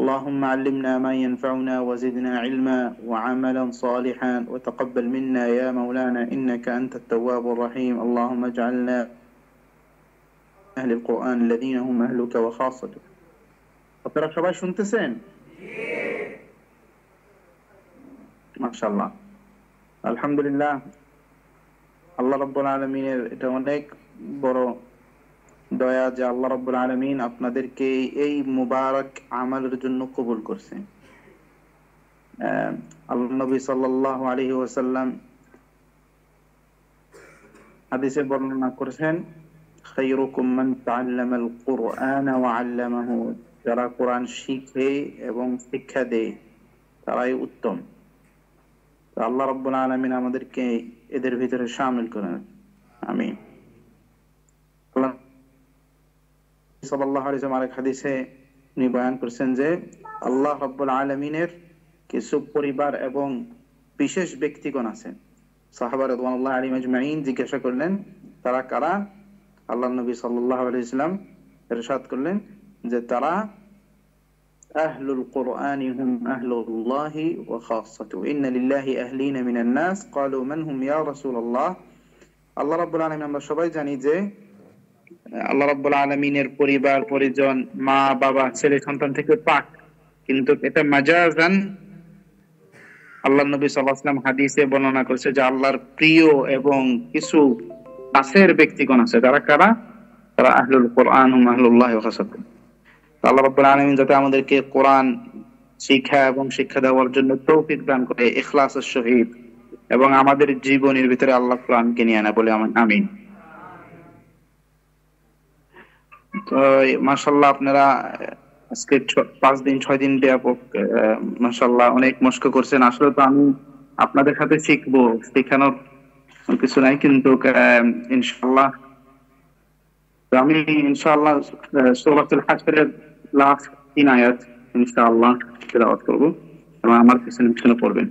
اللهم علمنا ما ينفعنا وزدنا علما وعملا صالحا وتقبل منا يا مولانا إنك أنت التواب الرحيم. اللهم اجعلنا أهل القرآن الذين هم أهلك وخاصتك. আপনারা সবাই শুনতেছেন? মাশাআল্লাহ, আলহামদুলিল্লাহ। আল্লাহ রাব্বুল আলামিনের এটা অনেক বড় দয়া যে আল্লাহ রাব্বুল আলামিন আপনাদেরকে এই মুবারক আমলের জন্য কবুল করছেন। আল্লাহ নবী সাল্লাল্লাহু আলাইহি ওয়াসাল্লাম হাদিসে বর্ণনা করেছেন, খায়রুকুম মান তাআল্লামাল কুরআন ওয়া আল্লামাহু, যারা কোরআন শিখে এবং শিক্ষা দেয় তারাই উত্তম। আল্লাহ রাব্বুল আলামিন আমাদেরকে এদের ভিতরে শামিল করেন, আমিন। আল্লাহ সাল্লাল্লাহু আলাইহি ওয়াসাল্লাম আরেক হাদিসে উনি বয়ান করেছেন যে আল্লাহ রাব্বুল আলামিনের কিছু পরিবার এবং বিশেষ ব্যক্তিগণ আছেন। সাহাবা রাদিয়াল্লাহু আলাইহিম আজমাইন জিজ্ঞাসা করলেন তারা কারা? আল্লাহ নবী সাল্লাল্লাহু আলাইহি ওয়াসাল্লাম ইরশাদ করলেন যে তারা আহলুল কুরআনি হুম আহলুল্লাহি ওয়া খাসাতুহু, ইন্না লিল্লাহি আহলিনা মিনান নাস ক্বালু মান হুম ইয়া রাসূলুল্লাহ। আল্লাহ রাব্বুল আলামিন, আমরা সবাই জানি যে আল্লাহ রাব্বুল আলামিনের পরিবার পরিজন, মা বাবা ছেলে সন্তান থেকে পাক, কিন্তু এটা মাজাজান আল্লাহ নবী সাল্লাল্লাহু আলাইহি ওয়াসাল্লাম হাদিসে বর্ণনা করেছে যে আল্লাহর প্রিয় এবং কিছু কাছের ব্যক্তিগণ আছে। তারা কারা? তারা আহলুল কুরআন হুম আহলুল্লাহি ওয়া খাসাতুহু। আল্লাহ রাব্বুল আলামিন যাতে আমাদেরকে কোরআন শিক্ষা এবং শিক্ষা দেওয়ার জন্য তৌফিক দান করে ইখলাসের সহিত, এবং আমাদের জীবনের ভিতরে আল্লাহ কোরআনকে নিয়ে আনা বলে আমিন। তো মাশাআল্লাহ, আপনারা আজকে 5 দিন 6 দিন ব্যাপক মাশাআল্লাহ অনেক মস্ক করছেন। আসলে তো আমি আপনাদের সাথে শিখবো, শেখানোর কিছু নাই, কিন্তু ইনশাআল্লাহ আমি ইনশাআল্লাহ সূরাতুল হাশরের লাস্ট 3 আয়াত ইনশাআল্লাহ তেলাওয়াত করব এবং আমার পিছনে পড়বেন।